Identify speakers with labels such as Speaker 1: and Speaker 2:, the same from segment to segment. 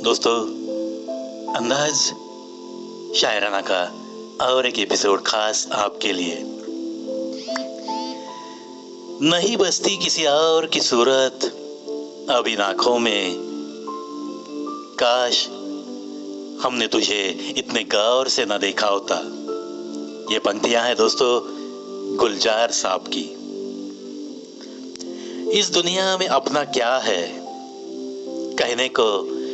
Speaker 1: दोस्तों, अंदाज शायराना का और एक एपिसोड खास आपके लिए। नहीं बसती किसी और की सूरत अब इन आंखों में, काश हमने तुझे इतने गौर से न देखा होता। ये पंक्तियां हैं दोस्तों गुलजार साहब की। इस दुनिया में अपना क्या है, कहने को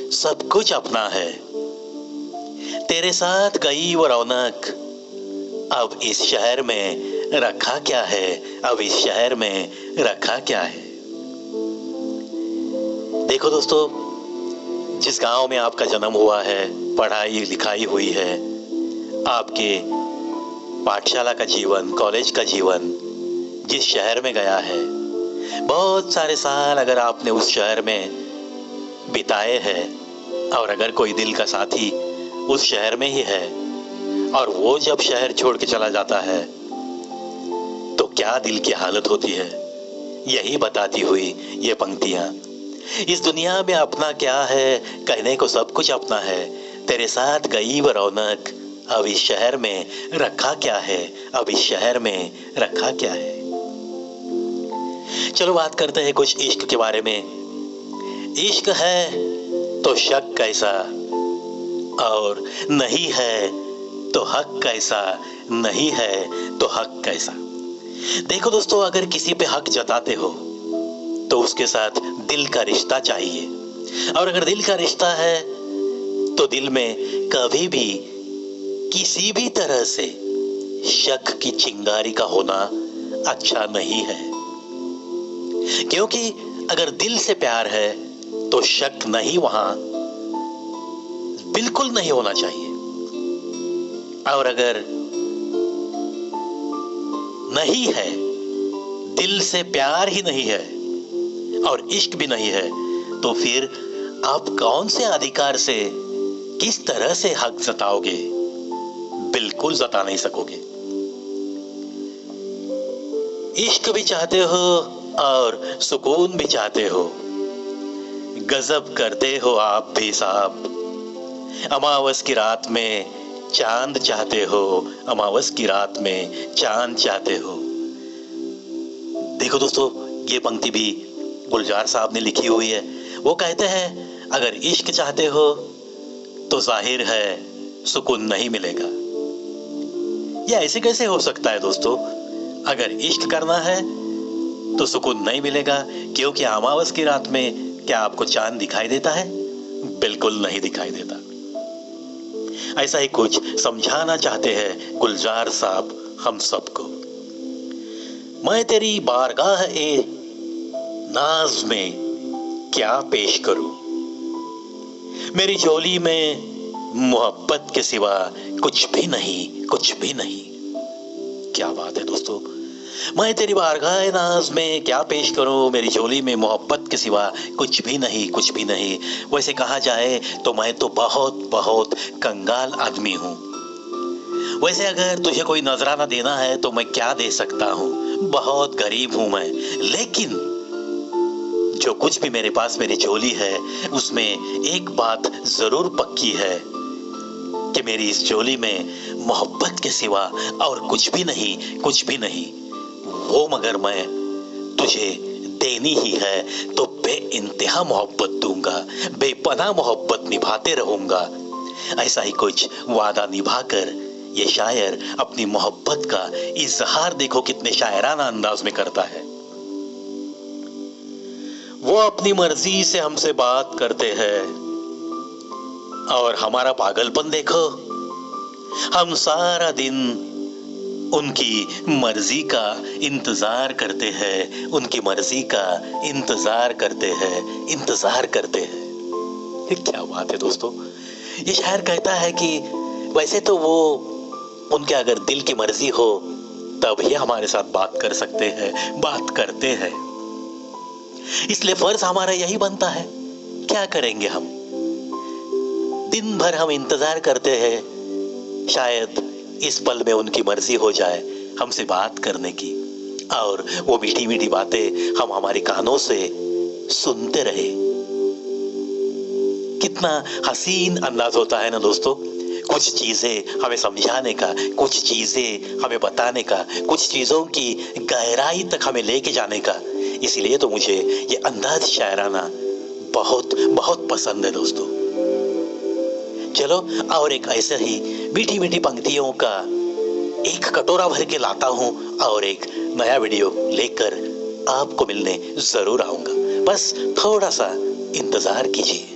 Speaker 1: सब कुछ अपना है। तेरे साथ गई वो रौनक अब इस शहर में रखा क्या है, अब इस शहर में रखा क्या है। देखो दोस्तों, जिस गांव में आपका जन्म हुआ है, पढ़ाई लिखाई हुई है, आपके पाठशाला का जीवन, कॉलेज का जीवन जिस शहर में गया है, बहुत सारे साल अगर आपने उस शहर में बिताए हैं और अगर कोई दिल का साथी उस शहर में ही है और वो जब शहर छोड़ के चला जाता है तो क्या दिल की हालत होती है, यही बताती हुई ये पंक्तियां। इस दुनिया में अपना क्या है, कहने को सब कुछ अपना है। तेरे साथ गई वो रौनक अब इस शहर में रखा क्या है, अब इस शहर में रखा क्या है। चलो बात करते हैं कुछ इश्क के बारे में। इश्क है तो शक कैसा, और नहीं है तो हक कैसा, नहीं है तो हक कैसा। देखो दोस्तों, अगर किसी पे हक जताते हो तो उसके साथ दिल का रिश्ता चाहिए, और अगर दिल का रिश्ता है तो दिल में कभी भी किसी भी तरह से शक की चिंगारी का होना अच्छा नहीं है। क्योंकि अगर दिल से प्यार है तो शक नहीं, वहां बिल्कुल नहीं होना चाहिए। और अगर नहीं है, दिल से प्यार ही नहीं है और इश्क भी नहीं है, तो फिर आप कौन से अधिकार से, किस तरह से हक जताओगे? बिल्कुल जता नहीं सकोगे। इश्क भी चाहते हो और सुकून भी चाहते हो, गजब करते हो आप भी साहब। अमावस की रात में चांद चाहते हो, अमावस की रात में चांद चाहते हो। देखो दोस्तों, ये पंक्ति भी गुलजार साहब ने लिखी हुई है। वो कहते हैं अगर इश्क चाहते हो तो जाहिर है सुकून नहीं मिलेगा। ये ऐसे कैसे हो सकता है दोस्तों? अगर इश्क करना है तो सुकून नहीं मिलेगा, क्योंकि अमावस की रात में क्या आपको चांद दिखाई देता है? बिल्कुल नहीं दिखाई देता। ऐसा ही कुछ समझाना चाहते हैं गुलजार साहब हम सबको। मैं तेरी बारगाह ए नाज में क्या पेश करूं, मेरी झोली में मोहब्बत के सिवा कुछ भी नहीं, कुछ भी नहीं। क्या बात है दोस्तों, मैं तेरी बारगाह नाज में क्या पेश करूं, मेरी झोली में मोहब्बत के सिवा कुछ भी नहीं, कुछ भी नहीं। वैसे कहा जाए तो मैं तो बहुत बहुत कंगाल आदमी हूं। वैसे अगर तुझे कोई नजराना देना है तो मैं क्या दे सकता हूं, बहुत गरीब हूं मैं। लेकिन जो कुछ भी मेरे पास मेरी झोली है, उसमें एक बात जरूर पक्की है कि मेरी इस झोली में मोहब्बत के सिवा और कुछ भी नहीं, कुछ भी नहीं। वो मगर मैं तुझे देनी ही है तो बेइंतहा मोहब्बत दूंगा, बेपनाह मोहब्बत निभाते रहूंगा। ऐसा ही कुछ वादा निभाकर ये शायर अपनी मोहब्बत का इजहार देखो कितने शायराना अंदाज में करता है। वो अपनी मर्जी से हमसे बात करते हैं और हमारा पागलपन देखो, हम सारा दिन उनकी मर्जी का इंतजार करते हैं, उनकी मर्जी का इंतजार करते हैं, इंतजार करते हैं। क्या बात है दोस्तों, ये शायर कहता है कि वैसे तो वो उनके अगर दिल की मर्जी हो तब ही हमारे साथ बात कर सकते हैं, बात करते हैं। इसलिए फर्ज हमारा यही बनता है, क्या करेंगे हम? दिन भर हम इंतजार करते हैं, शायद इस पल में उनकी मर्जी हो जाए हमसे बात करने की, और वो मीठी मीठी बातें हम हमारी कानों से सुनते रहे। कितना हसीन अंदाज होता है ना दोस्तों। कुछ चीजें हमें समझाने का, कुछ चीजें हमें बताने का, कुछ चीजों की गहराई तक हमें लेके जाने का। इसीलिए तो मुझे ये अंदाज शायराना बहुत बहुत पसंद है दोस्तों। चलो और एक ऐसे ही मीठी मीठी पंक्तियों का एक कटोरा भर के लाता हूं और एक नया वीडियो लेकर आपको मिलने जरूर आऊंगा। बस थोड़ा सा इंतजार कीजिए।